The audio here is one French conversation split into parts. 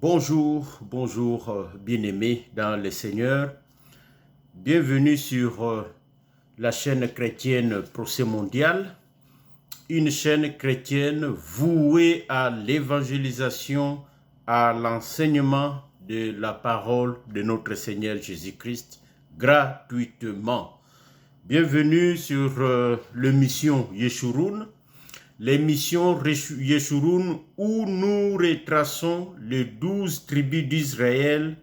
Bonjour, bien-aimés dans le Seigneur. Bienvenue sur la chaîne chrétienne Procès Mondial, une chaîne chrétienne vouée à l'évangélisation, à l'enseignement de la parole de notre Seigneur Jésus-Christ gratuitement. Bienvenue sur l'émission Yeshurun, l'émission Yeshurun où nous retraçons les 12 tribus d'Israël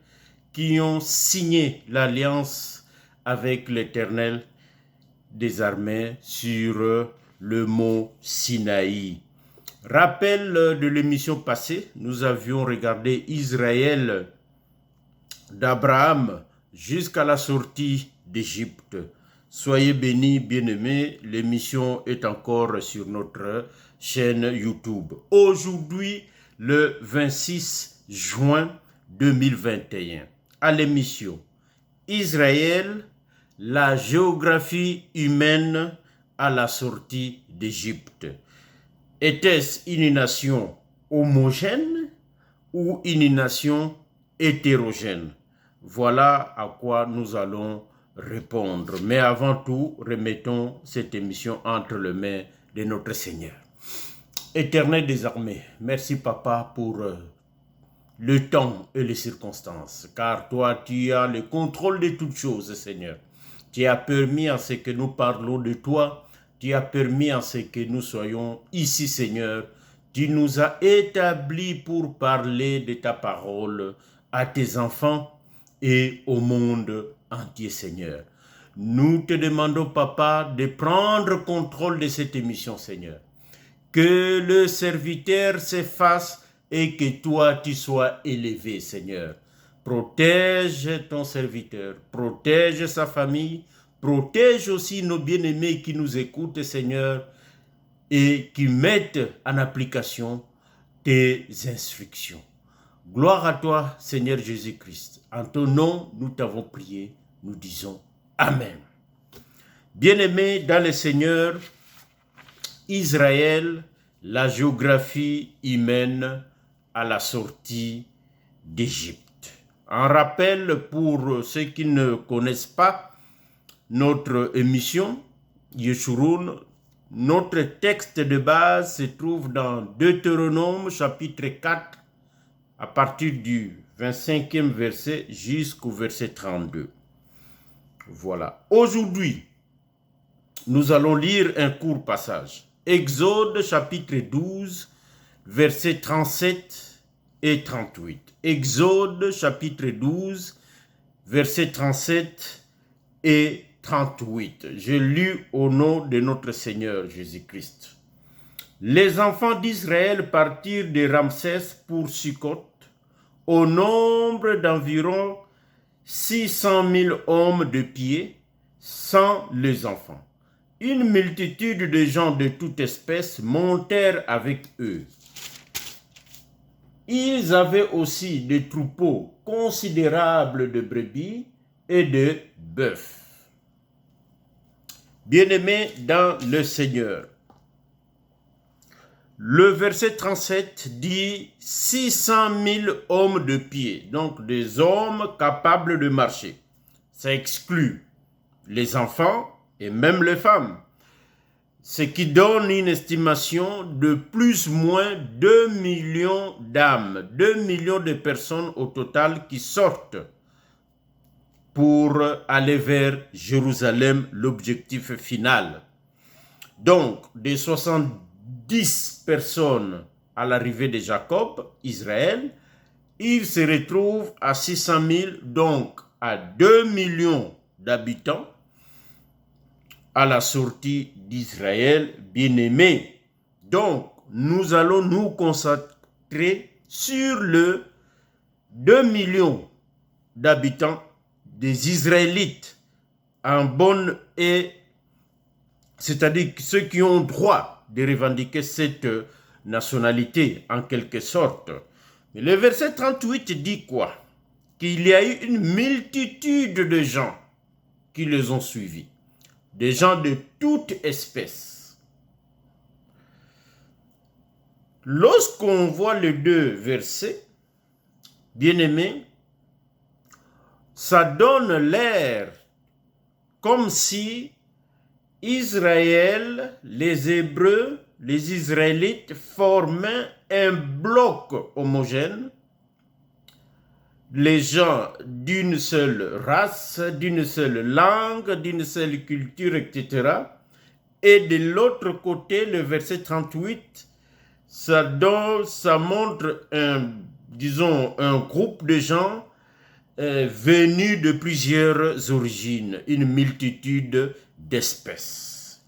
qui ont signé l'alliance avec l'Éternel des armées sur le mont Sinaï. Rappel de l'émission passée, nous avions regardé Israël d'Abraham jusqu'à la sortie d'Égypte. Soyez bénis, bien-aimés, l'émission est encore sur notre chaîne YouTube. Aujourd'hui, le 26 juin 2021, à l'émission Israël, la géographie humaine à la sortie d'Égypte. Était-ce une nation homogène ou une nation hétérogène? Voilà à quoi nous allons répondre. Mais avant tout, remettons cette émission entre les mains de notre Seigneur. Éternel des armées, merci Papa pour le temps et les circonstances, car toi tu as le contrôle de toutes choses, Seigneur. Tu as permis à ce que nous parlons de toi, tu as permis à ce que nous soyons ici, Seigneur. Tu nous as établis pour parler de ta parole à tes enfants et au monde entier, Seigneur. Nous te demandons, Papa, de prendre contrôle de cette émission, Seigneur. Que le serviteur s'efface et que toi, tu sois élevé, Seigneur. Protège ton serviteur, protège sa famille, protège aussi nos bien-aimés qui nous écoutent, Seigneur, et qui mettent en application tes instructions. Gloire à toi, Seigneur Jésus-Christ. En ton nom, nous t'avons prié, nous disons Amen. Bien-aimés dans le Seigneur, Israël, la géographie humaine à la sortie d'Égypte. En rappel pour ceux qui ne connaissent pas notre émission, Yeshurun, notre texte de base se trouve dans Deutéronome chapitre 4 à partir du 25e verset jusqu'au verset 32. Voilà. Aujourd'hui, nous allons lire un court passage. Exode chapitre 12, versets 37 et 38. Exode chapitre 12, versets 37 et 38. Je lis au nom de notre Seigneur Jésus-Christ. Les enfants d'Israël partirent de Ramsès pour Sukkot au nombre d'environ 600 000 hommes de pied, sans les enfants. Une multitude de gens de toute espèce montèrent avec eux. Ils avaient aussi des troupeaux considérables de brebis et de bœufs. Bien-aimés dans le Seigneur, le verset 37 dit 600 000 hommes de pied, donc des hommes capables de marcher. Ça exclut les enfants et même les femmes, ce qui donne une estimation de plus ou moins 2 millions d'âmes, 2 millions de personnes au total qui sortent pour aller vers Jérusalem, l'objectif final. Donc, des 70 personnes à l'arrivée de Jacob, Israël, il se retrouve à 600 000, donc à 2 millions d'habitants à la sortie d'Israël, bien-aimé. Donc, nous allons nous concentrer sur le 2 millions d'habitants des Israélites en bonne et c'est-à-dire ceux qui ont droit de revendiquer cette nationalité en quelque sorte. Mais le verset 38 dit quoi? Qu'il y a eu une multitude de gens qui les ont suivis. Des gens de toute espèce. Lorsqu'on voit les deux versets, bien-aimés, ça donne l'air comme si Israël, les Hébreux, les Israélites formaient un bloc homogène, les gens d'une seule race, d'une seule langue, d'une seule culture, etc. Et de l'autre côté, le verset 38, ça montre un groupe de gens venus de plusieurs origines, une multitude d'espèces.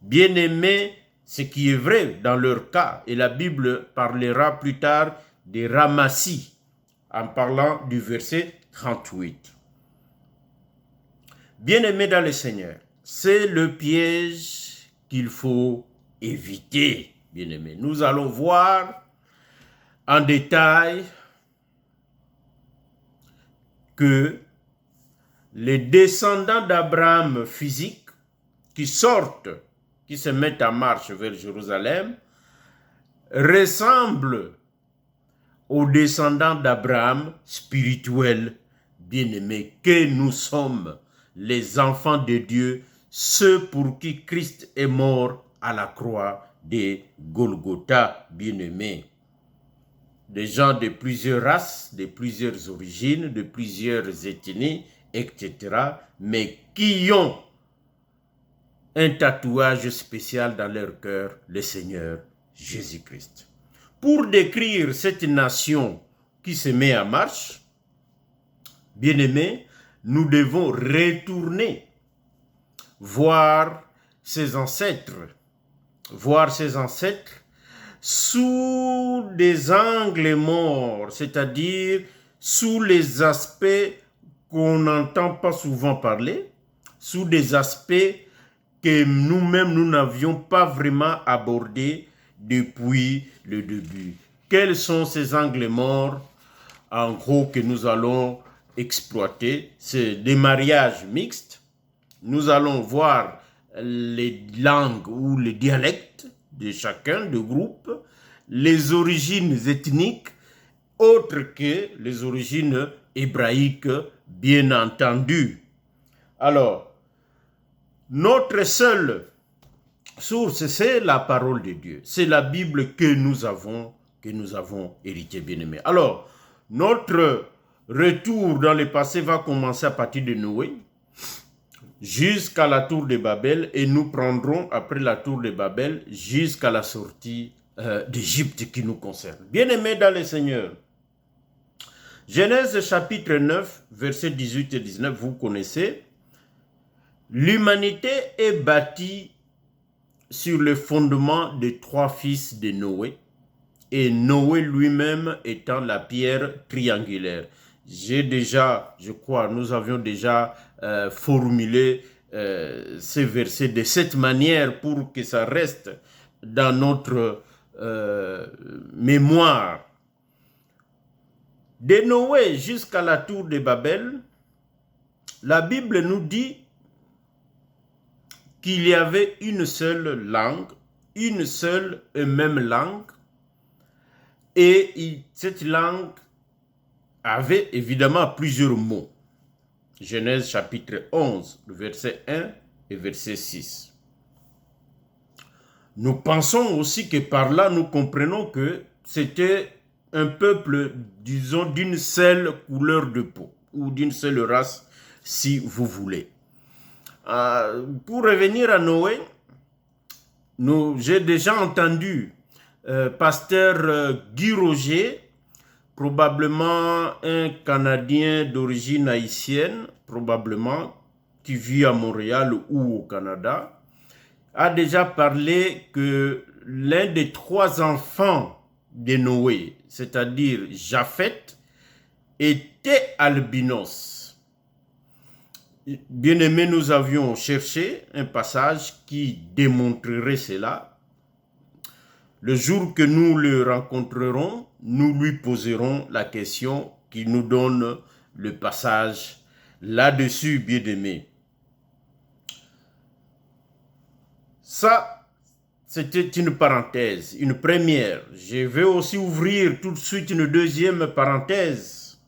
Bien-aimés, ce qui est vrai dans leur cas, et la Bible parlera plus tard des ramassis, en parlant du verset 38. Bien-aimés dans le Seigneur, c'est le piège qu'il faut éviter, bien-aimés. Nous allons voir en détail que les descendants d'Abraham physiques qui sortent, qui se mettent en marche vers Jérusalem, ressemblent aux descendants d'Abraham spirituels, bien-aimés, que nous sommes, les enfants de Dieu, ceux pour qui Christ est mort à la croix de Golgotha, bien-aimés. Des gens de plusieurs races, de plusieurs origines, de plusieurs ethnies, etc., mais qui ont un tatouage spécial dans leur cœur, le Seigneur Jésus-Christ. Pour décrire cette nation qui se met en marche, bien-aimés, nous devons retourner voir ses ancêtres sous des angles morts, c'est-à-dire sous les aspects qu'on n'entend pas souvent parler, sous des aspects que nous-mêmes nous n'avions pas vraiment abordés depuis le début. Quels sont ces angles morts, en gros, que nous allons exploiter? C'est des mariages mixtes. Nous allons voir les langues ou les dialectes de chacun, de groupe, les origines ethniques, autres que les origines hébraïques, bien entendu. Alors, notre seule source, c'est la parole de Dieu. C'est la Bible que nous avons hérité, bien-aimés. Alors, notre retour dans le passé va commencer à partir de Noé jusqu'à la tour de Babel, et nous prendrons après la tour de Babel jusqu'à la sortie d'Égypte qui nous concerne. Bien-aimés dans le Seigneur, Genèse chapitre 9, versets 18 et 19, vous connaissez. L'humanité est bâtie sur le fondement des 3 fils de Noé, et Noé lui-même étant la pierre triangulaire. Nous avions déjà formulé ces versets de cette manière pour que ça reste dans notre mémoire. De Noé jusqu'à la tour de Babel, la Bible nous dit qu'il y avait une seule langue, une seule et même langue, et cette langue avait évidemment plusieurs mots. Genèse chapitre 11, verset 1 et verset 6. Nous pensons aussi que par là, nous comprenons que c'était un peuple, disons, d'une seule couleur de peau, ou d'une seule race, si vous voulez. Pour revenir à Noé, j'ai déjà entendu pasteur Guy Roger, probablement un Canadien d'origine haïtienne, probablement, qui vit à Montréal ou au Canada, a déjà parlé que l'un des 3 enfants de Noé, c'est-à-dire Japheth, était albinos. Bien-aimés, nous avions cherché un passage qui démontrerait cela. Le jour que nous le rencontrerons, nous lui poserons la question qui nous donne le passage là-dessus, bien-aimés. Ça, c'était une parenthèse, une première. Je vais aussi ouvrir tout de suite une deuxième parenthèse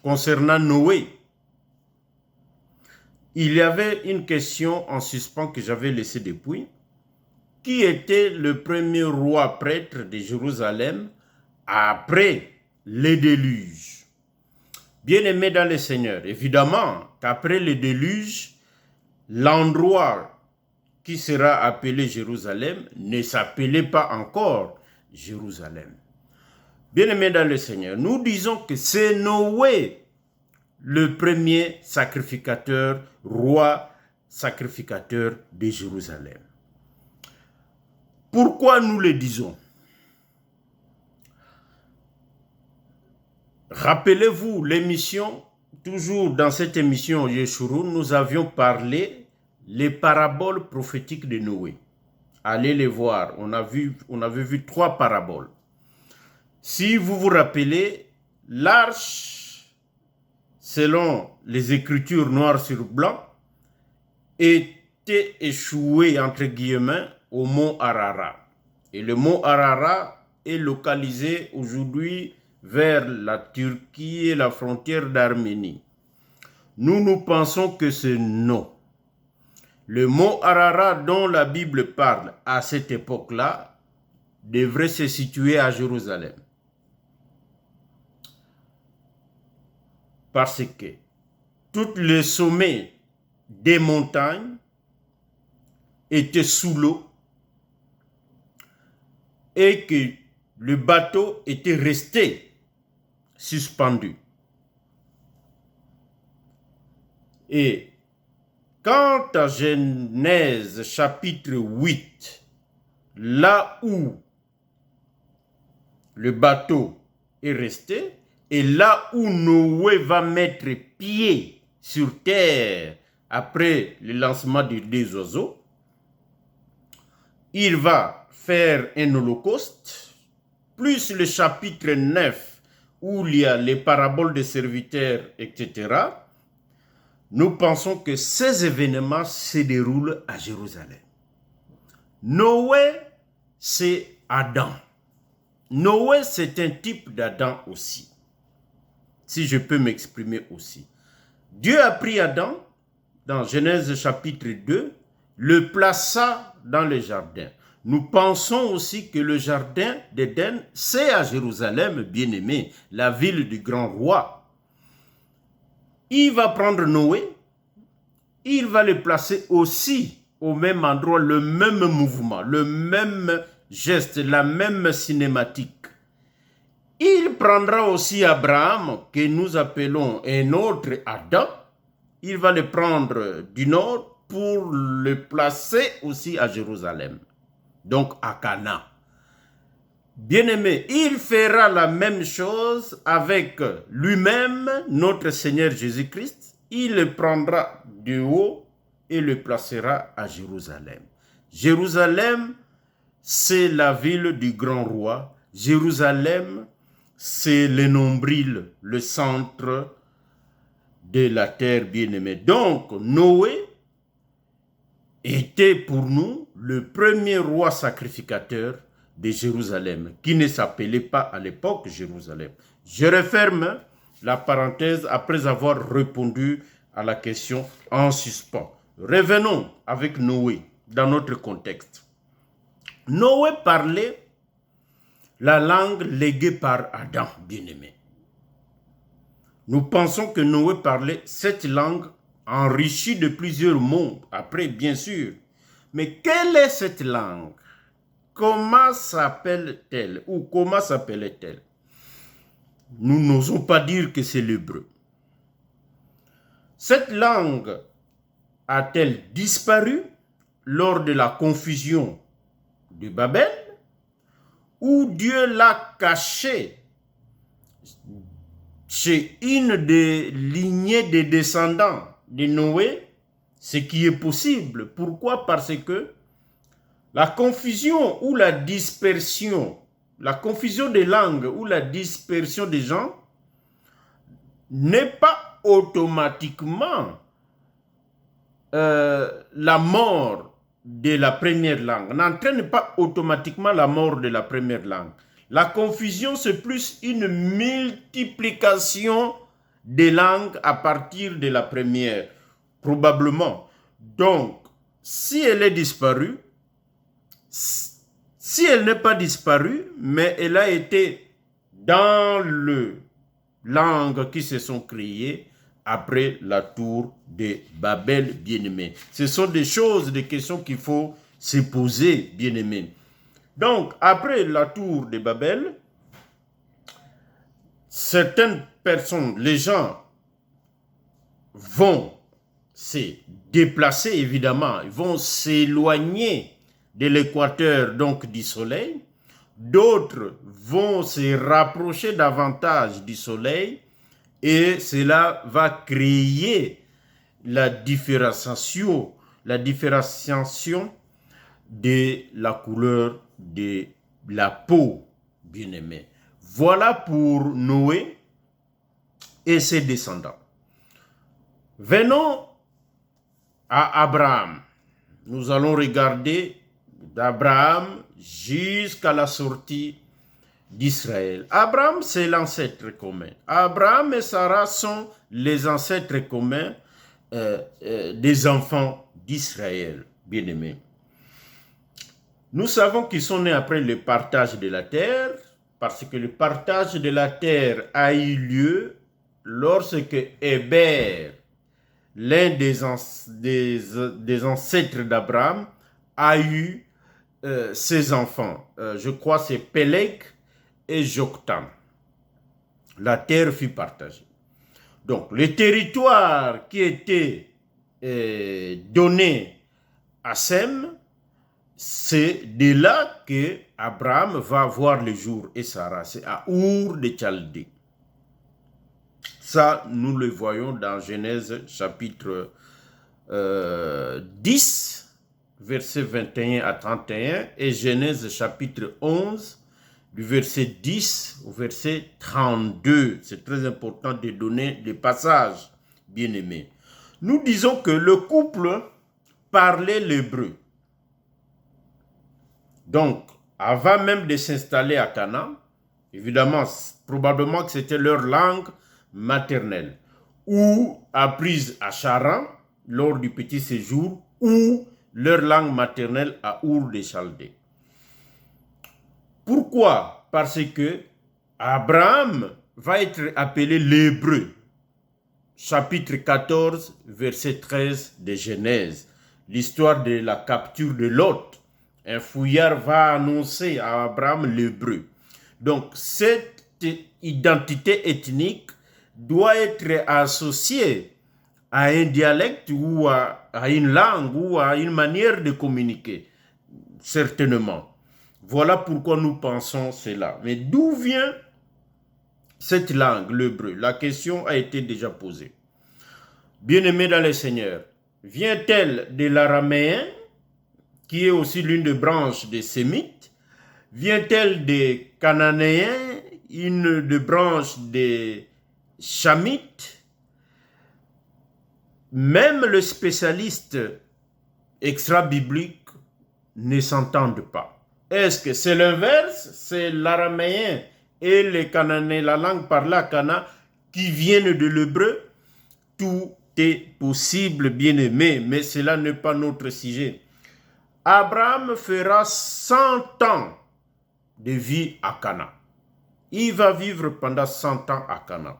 concernant Noé. Il y avait une question en suspens que j'avais laissée depuis. Qui était le premier roi prêtre de Jérusalem après le déluge? Bien-aimés dans le Seigneur, évidemment qu'après le déluge, l'endroit qui sera appelé Jérusalem ne s'appelait pas encore Jérusalem. Bien-aimés dans le Seigneur, nous disons que c'est Noé le premier sacrificateur, roi sacrificateur de Jérusalem. Pourquoi nous le disons? Rappelez-vous l'émission, toujours dans cette émission Yeshurun, nous avions parlé les paraboles prophétiques de Noé. Allez les voir, on avait vu 3 paraboles. Si vous vous rappelez, l'arche, selon les Écritures noires sur blanc, était échouée, entre guillemets, au mont Ararat. Et le mont Ararat est localisé aujourd'hui vers la Turquie et la frontière d'Arménie. Nous pensons que c'est non. Le mont Ararat dont la Bible parle à cette époque-là devrait se situer à Jérusalem. Parce que tous les sommets des montagnes étaient sous l'eau et que le bateau était resté suspendu. Et quant à Genèse chapitre 8, là où le bateau est resté, et là où Noé va mettre pied sur terre après le lancement des oiseaux, il va faire un holocauste, plus le chapitre 9 où il y a les paraboles des serviteurs, etc. Nous pensons que ces événements se déroulent à Jérusalem. Noé, c'est Adam. Noé, c'est un type d'Adam aussi, si je peux m'exprimer aussi. Dieu a pris Adam, dans Genèse chapitre 2, le plaça dans le jardin. Nous pensons aussi que le jardin d'Éden, c'est à Jérusalem, bien-aimé, la ville du grand roi. Il va prendre Noé, il va le placer aussi au même endroit, le même mouvement, le même geste, la même cinématique. Il prendra aussi Abraham, que nous appelons un autre Adam. Il va le prendre du nord pour le placer aussi à Jérusalem, donc à Canaan. Bien-aimé, il fera la même chose avec lui-même, notre Seigneur Jésus-Christ. Il le prendra du haut et le placera à Jérusalem. Jérusalem, c'est la ville du grand roi. Jérusalem, c'est le nombril, le centre de la terre bien-aimée. Donc, Noé était pour nous le premier roi sacrificateur de Jérusalem, qui ne s'appelait pas à l'époque Jérusalem. Je referme la parenthèse après avoir répondu à la question en suspens. Revenons avec Noé dans notre contexte. Noé parlait la langue léguée par Adam, bien-aimé. Nous pensons que Noé parlait cette langue enrichie de plusieurs mots, après bien sûr. Mais quelle est cette langue? Comment s'appelle-t-elle ou comment s'appelait-elle? Nous n'osons pas dire que c'est l'hébreu. Cette langue a-t-elle disparu lors de la confusion de Babel ou Dieu l'a cachée chez une des lignées des descendants de Noé, ce qui est possible? Pourquoi? Parce que la confusion ou la dispersion, la confusion des langues ou la dispersion des gens n'est pas automatiquement la mort de la première langue n'entraîne pas automatiquement la mort de la première langue. La confusion, c'est plus une multiplication des langues à partir de la première, probablement. Donc, si elle est disparue, si elle n'est pas disparue, mais elle a été dans les langues qui se sont créées après la tour de Babel, bien-aimé. Ce sont des choses, des questions qu'il faut se poser, bien-aimé. Donc, après la tour de Babel, certaines personnes, les gens vont se déplacer, évidemment, ils vont s'éloigner de l'équateur, donc du soleil. D'autres vont se rapprocher davantage du soleil et cela va créer la différenciation de la couleur de la peau, bien-aimé. Voilà pour Noé et ses descendants. Venons à Abraham. Nous allons regarder d'Abraham jusqu'à la sortie d'Israël. Abraham, c'est l'ancêtre commun. Abraham et Sarah sont les ancêtres communs des enfants d'Israël, bien-aimés. Nous savons qu'ils sont nés après le partage de la terre, parce que le partage de la terre a eu lieu lorsque Héber, l'un des ancêtres d'Abraham, a eu ses enfants. Je crois que c'est Péleg et Joktan. La terre fut partagée. Donc, le territoire qui était donné à Sem, c'est de là que Abraham va voir le jour et Sarah. C'est à Our de Chaldée. Ça, nous le voyons dans Genèse chapitre 10, versets 21 à 31, et Genèse chapitre 11, du verset 10 au verset 32. C'est très important de donner les passages, bien-aimés. Nous disons que le couple parlait l'hébreu. Donc, avant même de s'installer à Canaan, évidemment, probablement que c'était leur langue maternelle, ou apprise à Charan lors du petit séjour, ou leur langue maternelle à Our de Chaldée. Pourquoi? Parce que Abraham va être appelé l'hébreu. Chapitre 14, verset 13 de Genèse. L'histoire de la capture de Lot. Un fouillard va annoncer à Abraham l'hébreu. Donc, cette identité ethnique doit être associée à un dialecte ou à une langue ou à une manière de communiquer, certainement. Voilà pourquoi nous pensons cela. Mais d'où vient cette langue, l'hébreu? La question a été déjà posée. Bien-aimés dans le Seigneur, vient-elle de l'araméen, qui est aussi l'une des branches des Sémites? Vient-elle des Cananéens, une des branches des Chamites? Même les spécialistes extra-bibliques ne s'entendent pas. Est-ce que c'est l'inverse? C'est l'araméen et les Cananéens, la langue parlée à Cana, qui viennent de l'hébreu? Tout est possible, bien-aimé, mais cela n'est pas notre sujet. Abraham fera 100 ans de vie à Cana. Il va vivre pendant 100 ans à Cana.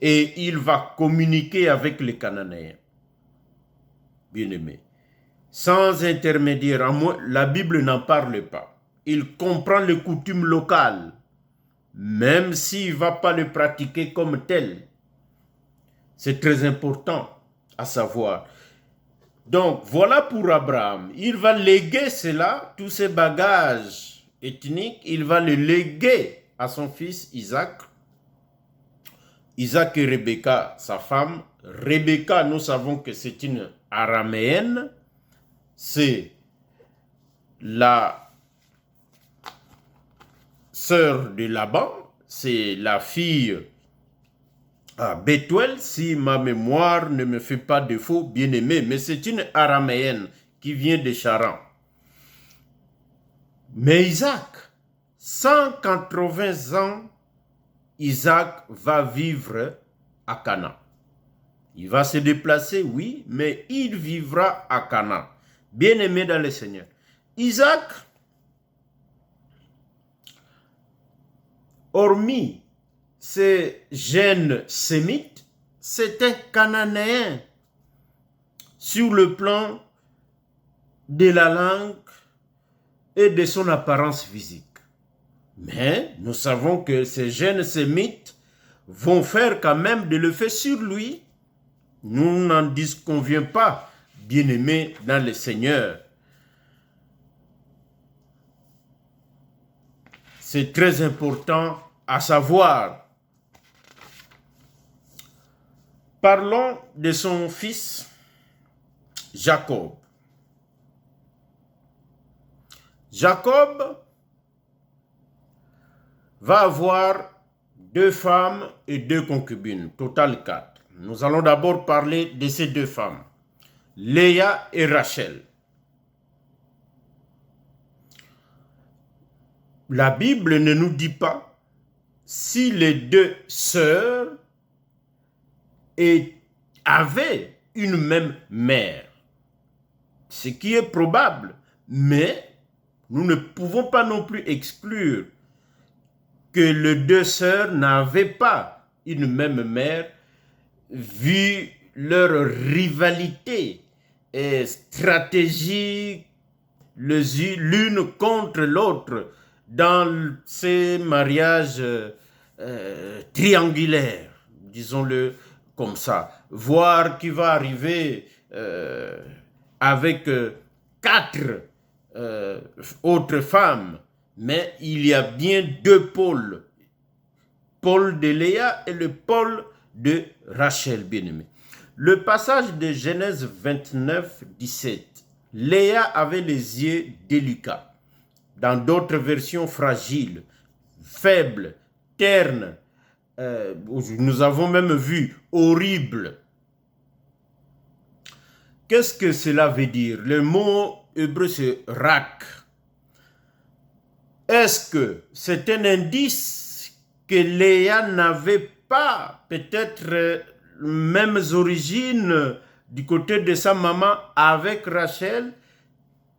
Et il va communiquer avec les Cananéens. Bien-aimé. Sans intermédiaire, la Bible n'en parle pas. Il comprend les coutumes locales, même s'il ne va pas le pratiquer comme tel. C'est très important à savoir. Donc, voilà pour Abraham. Il va léguer cela, tous ces bagages ethniques, il va le léguer à son fils Isaac. Isaac et Rebecca, sa femme. Rebecca, nous savons que c'est une araméenne. C'est la sœur de Laban. C'est la fille à Bethuel, si ma mémoire ne me fait pas défaut, bien-aimé. Mais c'est une araméenne qui vient de Charan. Mais Isaac, 180 ans, Isaac va vivre à Canaan. Il va se déplacer, oui, mais il vivra à Canaan. Bien-aimé dans le Seigneur. Isaac, hormis ses gènes sémites, c'est un Cananéen sur le plan de la langue et de son apparence physique. Mais nous savons que ces gènes sémites vont faire quand même de l'effet sur lui. Nous n'en disconvions pas, bien-aimés dans le Seigneur. C'est très important à savoir. Parlons de son fils Jacob. Jacob va avoir 2 femmes et 2 concubines, total 4. Nous allons d'abord parler de ces 2 femmes, Léa et Rachel. La Bible ne nous dit pas si les 2 sœurs avaient une même mère, ce qui est probable, mais nous ne pouvons pas non plus exclure que les 2 sœurs n'avaient pas une même mère, vu leur rivalité et stratégie l'une contre l'autre dans ces mariages triangulaires, disons-le comme ça, voire qui va arriver avec 4 autres femmes, mais il y a bien 2 pôles, Paul de Léa et le Paul de Rachel, bien-aimé. Le passage de Genèse 29, 17. Léa avait les yeux délicats, dans d'autres versions fragiles, faibles, ternes. Nous avons même vu horrible. Qu'est-ce que cela veut dire? Le mot hébreu c'est rak. Est-ce que c'est un indice que Léa n'avait pas peut-être mêmes origines du côté de sa maman avec Rachel,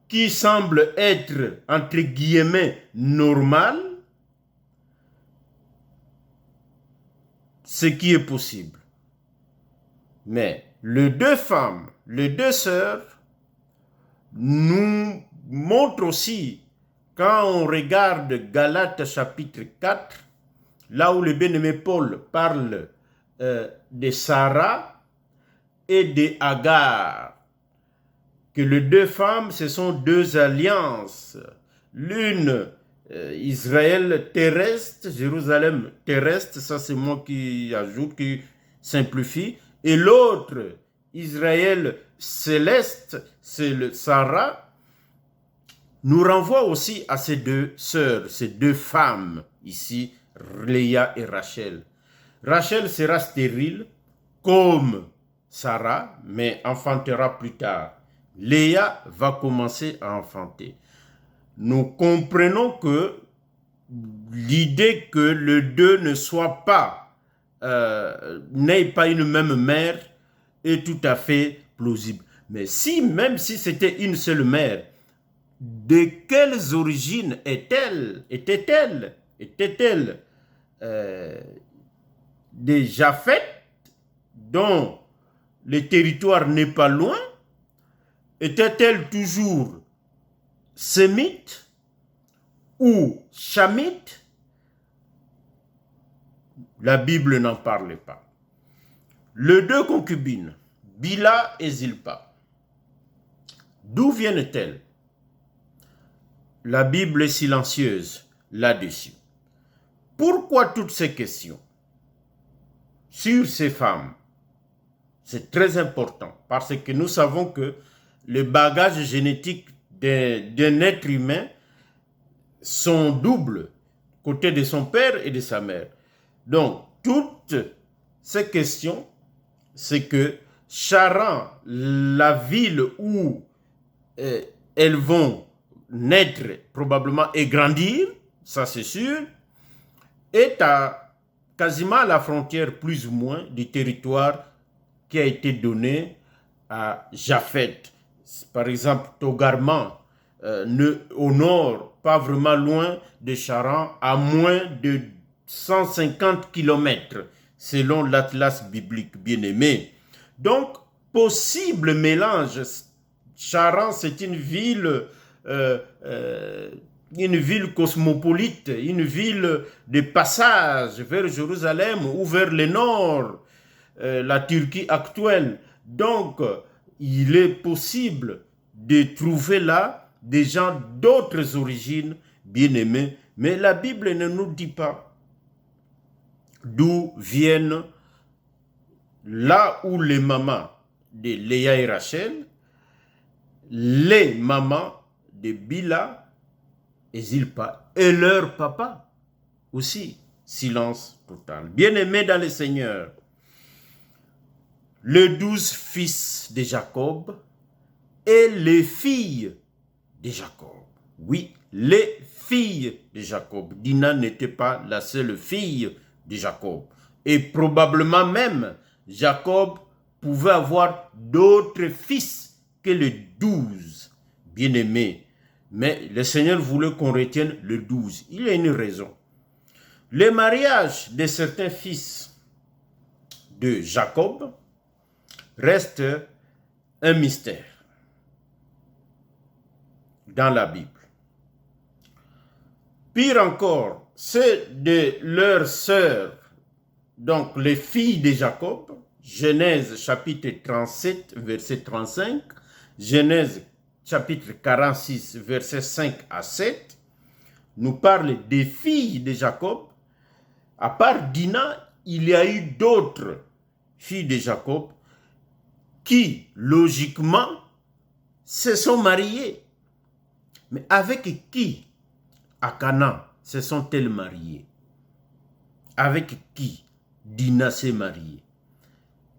qui semble être, entre guillemets, normal? Ce qui est possible. Mais les 2 femmes, les 2 sœurs, nous montrent aussi, quand on regarde Galates chapitre 4, là où le bien-aimé Paul parle de Sarah et de Agar, que les 2 femmes, ce sont 2 alliances. L'une, Israël terrestre, Jérusalem terrestre, ça c'est moi qui ajoute, qui simplifie, et l'autre, Israël céleste, c'est le Sarah, nous renvoie aussi à ces 2 sœurs, ces 2 femmes ici, Léa et Rachel. Rachel sera stérile comme Sarah, mais enfantera plus tard. Léa va commencer à enfanter. Nous comprenons que l'idée que les 2 ne soient pas, n'aient pas une même mère est tout à fait plausible. Mais même si c'était une seule mère, de quelles origines est-elle? Était-elle des Japheth, dont le territoire n'est pas loin? Était-elle toujours sémite ou chamite? La Bible n'en parle pas. Les 2 concubines, Bila et Zilpa, d'où viennent-elles? La Bible est silencieuse là-dessus. Pourquoi toutes ces questions sur ces femmes? C'est très important parce que nous savons que le bagage génétique d'un être humain sont doubles, côté de son père et de sa mère. Donc, toutes ces questions, c'est que Charan, la ville où elles vont naître probablement et grandir, ça c'est sûr, est quasiment à la frontière plus ou moins du territoire qui a été donné à Japheth. Par exemple, Togarman, au nord, pas vraiment loin de Charan, à moins de 150 km, selon l'Atlas biblique bien-aimé. Donc, possible mélange. Charan, c'est une ville cosmopolite, une ville de passage vers Jérusalem ou vers le nord, la Turquie actuelle. Donc, il est possible de trouver là des gens d'autres origines, bien-aimés, mais la Bible ne nous dit pas d'où viennent là où les mamans de Léa et Rachel, les mamans de Bila et Zilpa et leur papa aussi. Silence total. Bien-aimés dans le Seigneur, les 12 fils de Jacob et les filles de Jacob. Oui, les filles de Jacob. Dina n'était pas la seule fille de Jacob. Et probablement même, Jacob pouvait avoir d'autres fils que les 12 bien-aimés. Mais le Seigneur voulait qu'on retienne le 12. Il y a une raison. Le mariage de certains fils de Jacob reste un mystère dans la Bible. Pire encore, c'est de leurs sœurs, donc les filles de Jacob, Genèse chapitre 37, verset 35, Genèse chapitre 46, verset 5 à 7, nous parle des filles de Jacob. À part Dina, il y a eu d'autres filles de Jacob qui, logiquement, se sont mariées. Mais avec qui, à Canaan, se sont-elles mariées? Avec qui Dina s'est mariée?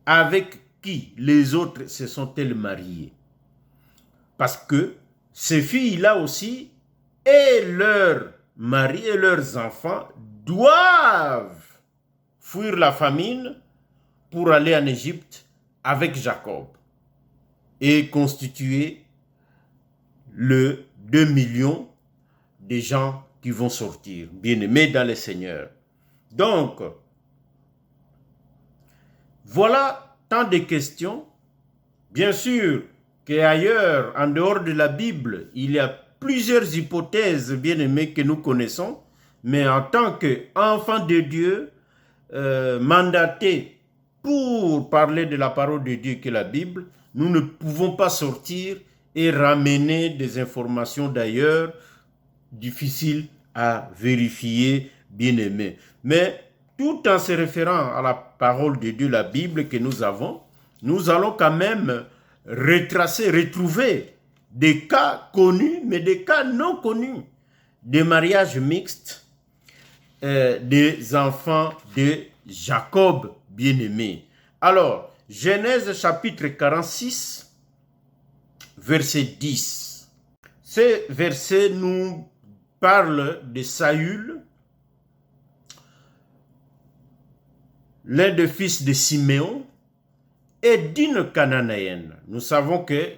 Avec qui les autres se sont-elles mariées? Parce que ces filles-là aussi, et leurs maris et leurs enfants doivent fuir la famine pour aller en Égypte avec Jacob et constituer le 2 millions de gens qui vont sortir, bien-aimés dans le Seigneur. Donc, voilà tant de questions. Bien sûr qu'ailleurs, en dehors de la Bible, il y a plusieurs hypothèses, bien-aimés, que nous connaissons, mais en tant qu'enfants de Dieu, mandatés pour parler de la parole de Dieu qui est la Bible, nous ne pouvons pas sortir et ramener des informations d'ailleurs difficiles à vérifier, bien-aimés. Mais tout en se référant à la parole de Dieu, la Bible que nous avons, nous allons quand même retracer, retrouver des cas connus, mais des cas non connus, des mariages mixtes des enfants de Jacob bien-aimé. Alors, Genèse chapitre 46, verset 10. Ce verset nous parle de Saül, l'un des fils de Siméon, et d'une Cananéenne. Nous savons que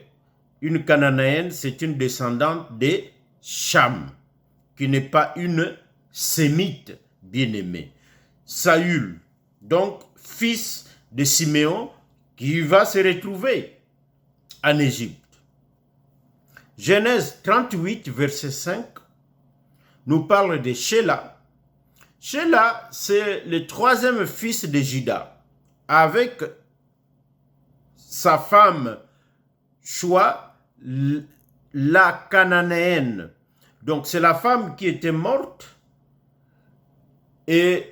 une Cananéenne, c'est une descendante de Cham, qui n'est pas une sémite bien-aimée. Saül, donc fils de Siméon, qui va se retrouver en Égypte. Genèse 38, verset 5, nous parle de Shéla. Shéla, c'est le troisième fils de Juda, avec sa femme Choua, la Cananéenne. Donc c'est la femme qui était morte et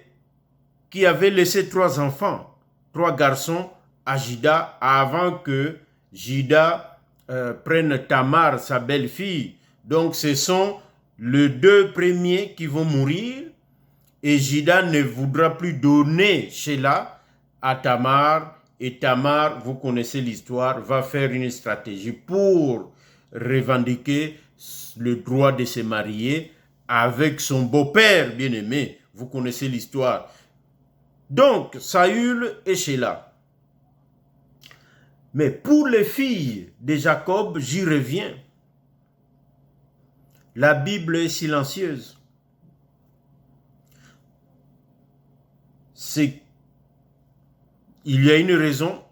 qui avait laissé 3 enfants, 3 garçons à Juda avant que Juda prenne Tamar, sa belle-fille. Donc ce sont les 2 premiers qui vont mourir et Juda ne voudra plus donner Shéla à Tamar. Et Tamar, vous connaissez l'histoire, va faire une stratégie pour revendiquer le droit de se marier avec son beau-père bien-aimé. Vous connaissez l'histoire. Donc, Saül et Sheila. Mais pour les filles de Jacob, j'y reviens. La Bible est silencieuse. Il y a une raison,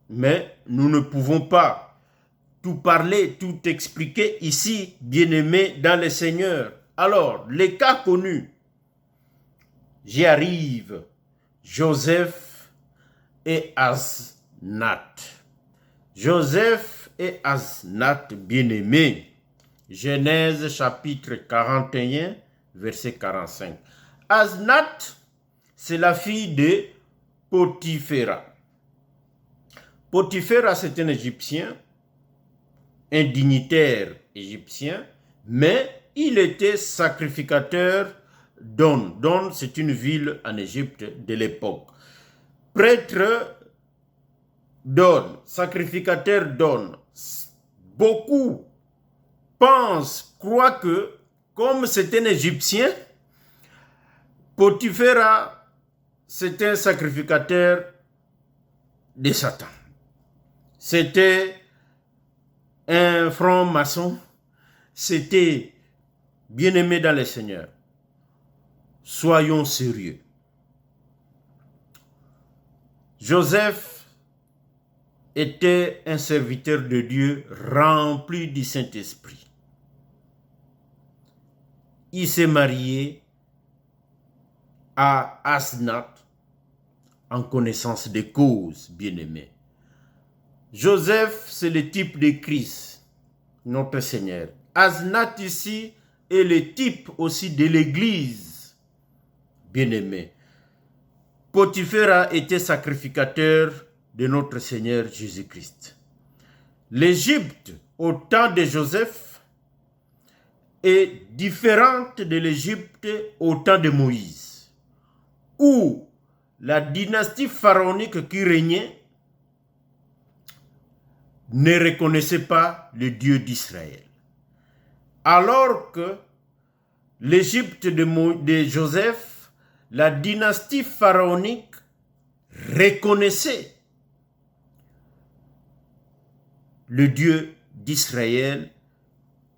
mais nous ne pouvons pas tout parler, tout expliquer ici, bien-aimés dans le Seigneur. Alors, les cas connus, j'y arrive. Joseph et Asnath. Joseph et Asnath, bien-aimés. Genèse chapitre 41, verset 45. Asnath, c'est la fille de Potiphéra. Potiphéra, c'est un Égyptien, un dignitaire égyptien, mais il était sacrificateur d'On. Don, c'est une ville en Égypte de l'époque. Prêtre d'On, sacrificateur d'On. Beaucoup croient que, comme c'est un Égyptien, Potiphéra, c'est un sacrificateur de Satan. C'était un franc-maçon. C'était bien-aimé dans le Seigneur. Soyons sérieux. Joseph était un serviteur de Dieu rempli du Saint-Esprit. Il s'est marié à Asnath en connaissance de cause, bien-aimé. Joseph, c'est le type de Christ, notre Seigneur. Asnath ici est le type aussi de l'Église, bien-aimé. Potiphéra était sacrificateur de notre Seigneur Jésus-Christ. L'Égypte, au temps de Joseph, est différente de l'Égypte au temps de Moïse, où la dynastie pharaonique qui régnait ne reconnaissait pas le Dieu d'Israël. Alors que l'Égypte de Joseph, la dynastie pharaonique reconnaissait le Dieu d'Israël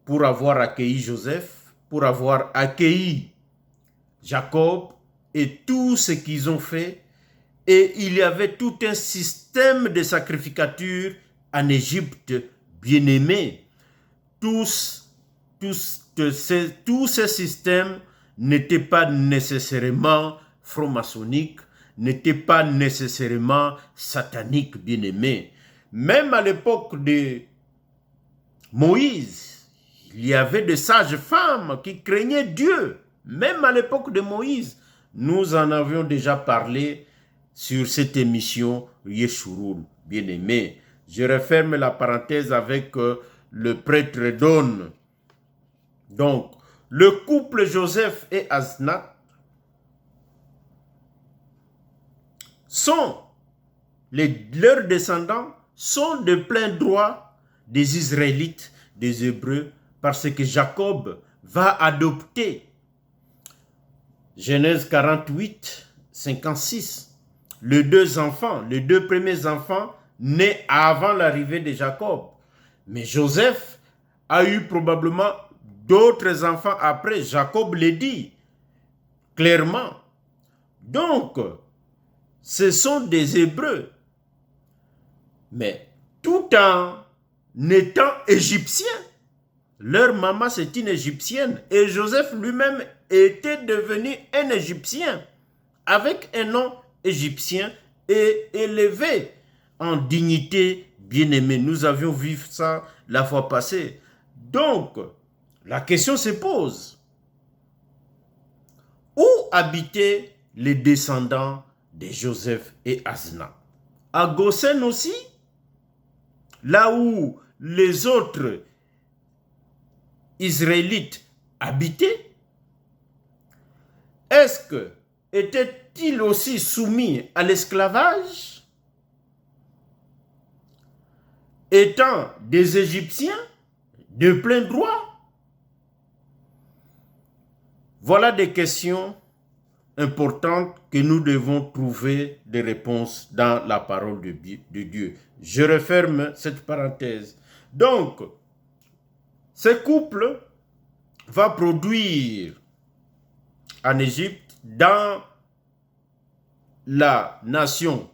pour avoir accueilli Joseph, pour avoir accueilli Jacob et tout ce qu'ils ont fait. Et il y avait tout un système de sacrificature en Égypte, bien-aimé. Tous ces systèmes n'étaient pas nécessairement franc-maçonniques, n'étaient pas nécessairement sataniques, bien-aimés. Même à l'époque de Moïse, il y avait de sages femmes qui craignaient Dieu. Même à l'époque de Moïse, nous en avions déjà parlé sur cette émission Yeshurun, bien-aimé. Je referme la parenthèse avec le prêtre d'On. Donc, le couple Joseph et Asnath leurs descendants sont de plein droit des Israélites, des Hébreux, parce que Jacob va adopter. Genèse 48, 56. Les deux premiers enfants nés avant l'arrivée de Jacob. Mais Joseph a eu probablement d'autres enfants après. Jacob le dit clairement. Donc, ce sont des Hébreux. Mais tout en étant égyptiens, leur maman c'est une égyptienne. Et Joseph lui-même était devenu un Égyptien avec un nom égyptien et élevé en dignité, bien-aimé. Nous avions vu ça la fois passée. Donc, la question se pose. Où habitaient les descendants de Joseph et Asnath? À Goshen aussi? Là où les autres Israélites habitaient? Est-ce que étaient-ils aussi soumis à l'esclavage? Étant des Égyptiens? de plein droit? Voilà des questions importantes que nous devons trouver des réponses dans la parole de Dieu. Je referme cette parenthèse. Donc, ce couple va produire en Égypte, dans la nation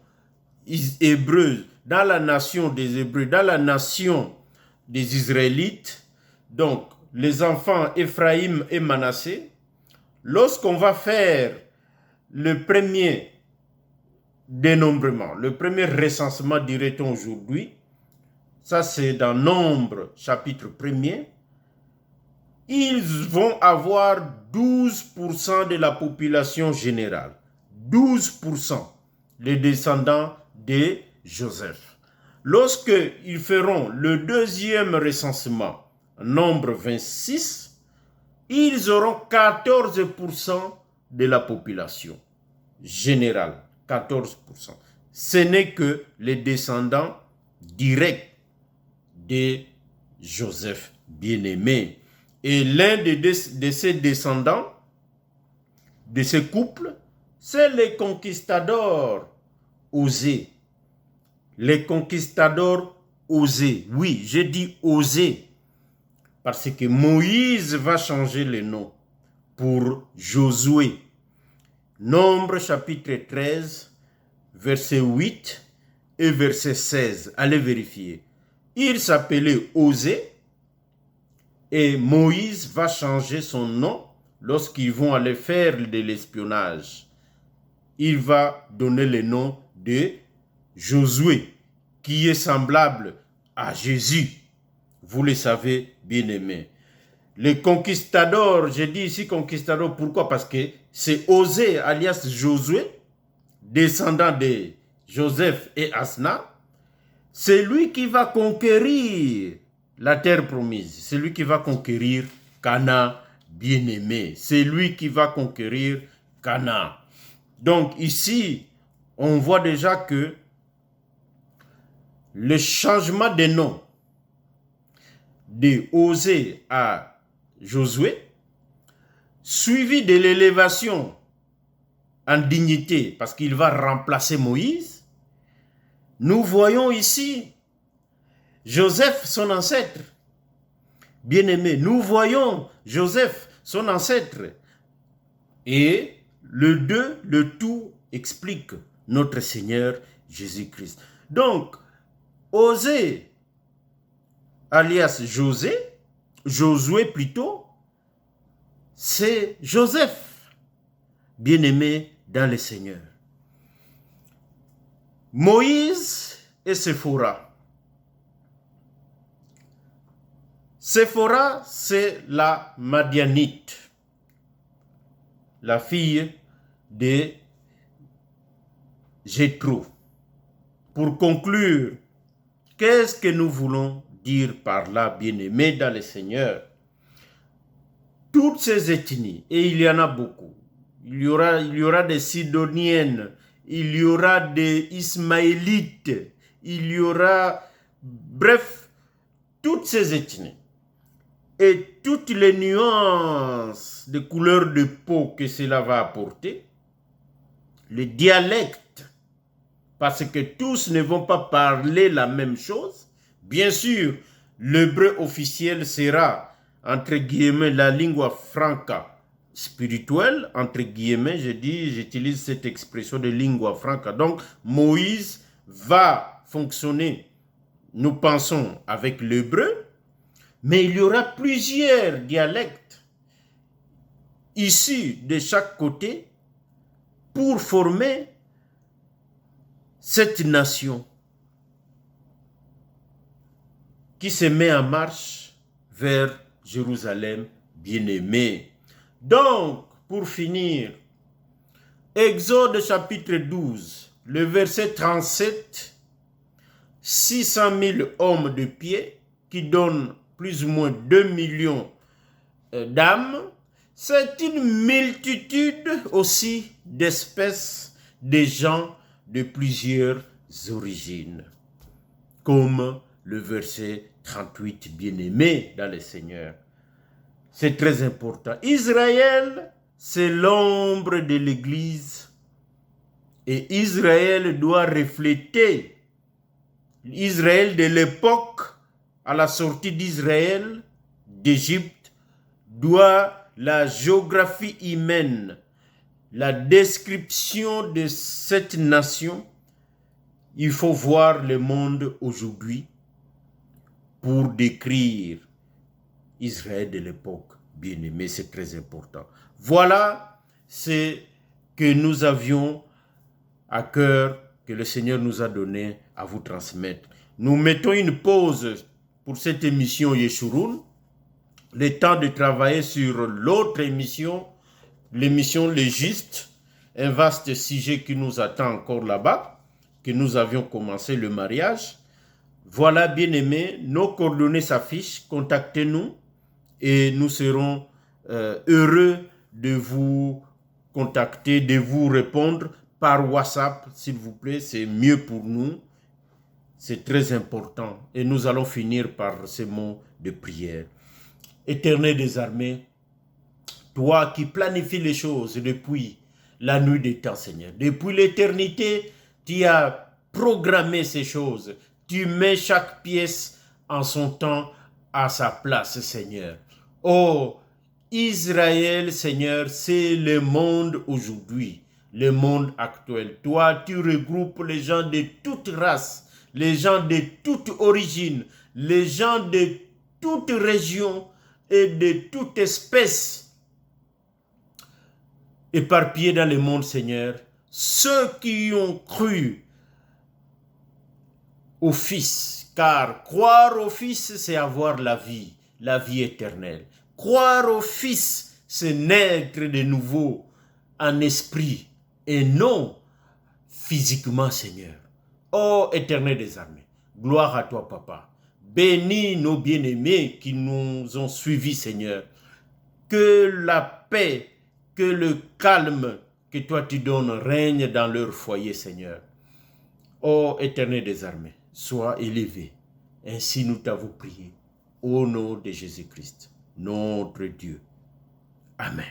hébreu, dans la nation des Hébreux, dans la nation des Israélites, donc les enfants Éphraïm et Manassé, lorsqu'on va faire le premier dénombrement, le premier recensement, dirait-on aujourd'hui, ça c'est dans Nombre, chapitre 1er, ils vont avoir 12% de la population générale. 12%, les descendants de Joseph. Lorsqu'ils feront le deuxième recensement, Nombre 26, ils auront 14% de la population générale. 14%. Ce n'est que les descendants directs de Joseph bien-aimé. Et l'un de ces descendants, de ce couple, c'est les conquistadors osés. Les conquistadors osés. Oui, je dis osés. Parce que Moïse va changer le nom pour Josué. Nombre chapitre 13, verset 8 et verset 16. Allez vérifier. Il s'appelait Osée et Moïse va changer son nom lorsqu'ils vont aller faire de l'espionnage. Il va donner le nom de Josué, qui est semblable à Jésus. Vous le savez, bien-aimés. Les conquistadors, je dis ici conquistadors, pourquoi? Parce que c'est Osée, alias Josué, descendant de Joseph et Asna. C'est lui qui va conquérir la terre promise. C'est lui qui va conquérir Canaan, bien-aimé. C'est lui qui va conquérir Canaan. Donc ici, on voit déjà que le changement de nom de Osée à Josué, suivi de l'élévation en dignité, parce qu'il va remplacer Moïse, nous voyons ici Joseph, son ancêtre. Bien-aimé, nous voyons Joseph, son ancêtre. Et le tout explique notre Seigneur Jésus-Christ. Donc, Osée, alias Josué plutôt, c'est Joseph, bien-aimé dans le Seigneur. Moïse et Séphora. Séphora, c'est la Madianite, la fille de Jéthro. Pour conclure, qu'est-ce que nous voulons dire par là, bien-aimés dans le Seigneur? Toutes ces ethnies, et il y en a beaucoup, il y aura des Sidoniennes, il y aura des Ismaélites, il y aura, bref, toutes ces ethnies et toutes les nuances de couleur de peau que cela va apporter, les dialectes, parce que tous ne vont pas parler la même chose. Bien sûr, l'hébreu officiel sera, entre guillemets, la lingua franca spirituelle, entre guillemets, j'utilise cette expression de lingua franca. Donc, Moïse va fonctionner, nous pensons, avec l'hébreu, mais il y aura plusieurs dialectes issus de chaque côté pour former cette nation qui se met en marche vers Jérusalem bien-aimée. Donc, pour finir, Exode chapitre 12, le verset 37, 600 000 hommes de pied qui donnent plus ou moins 2 millions d'âmes, c'est une multitude aussi d'espèces, de gens de plusieurs origines, comme le verset 38, bien-aimés dans le Seigneur. C'est très important. Israël, c'est l'ombre de l'Église. Et Israël doit refléter l'Israël de l'époque, à la sortie d'Israël, d'Égypte, doit la géographie humaine, la description de cette nation. Il faut voir le monde aujourd'hui pour décrire Israël de l'époque. Bien-aimé, c'est très important. Voilà ce que nous avions à cœur, que le Seigneur nous a donné à vous transmettre. Nous mettons une pause pour cette émission Yeshurun, le temps de travailler sur l'autre émission, l'émission Le Juste, un vaste sujet qui nous attend encore là-bas, que nous avions commencé le mariage. Voilà, bien-aimés, nos coordonnées s'affichent, contactez-nous et nous serons heureux de vous contacter, de vous répondre par WhatsApp, s'il vous plaît, c'est mieux pour nous, c'est très important. Et nous allons finir par ces mots de prière. Éternel des armées, toi qui planifies les choses depuis la nuit des temps, Seigneur, depuis l'éternité, tu as programmé ces choses. Tu mets chaque pièce en son temps à sa place, Seigneur. Oh, Israël, Seigneur, c'est le monde aujourd'hui, le monde actuel. Toi, tu regroupes les gens de toute race, les gens de toute origine, les gens de toute région et de toute espèce éparpillés dans le monde, Seigneur. Ceux qui ont cru au Fils, car croire au Fils, c'est avoir la vie éternelle. Croire au Fils, c'est naître de nouveau en esprit et non physiquement, Seigneur. Ô Éternel des armées, gloire à toi, Papa. Bénis nos bien-aimés qui nous ont suivis, Seigneur. Que la paix, que le calme que toi tu donnes règne dans leur foyer, Seigneur. Ô Éternel des armées, sois élevé. Ainsi nous t'avons prié. Au nom de Jésus-Christ, notre Dieu. Amen.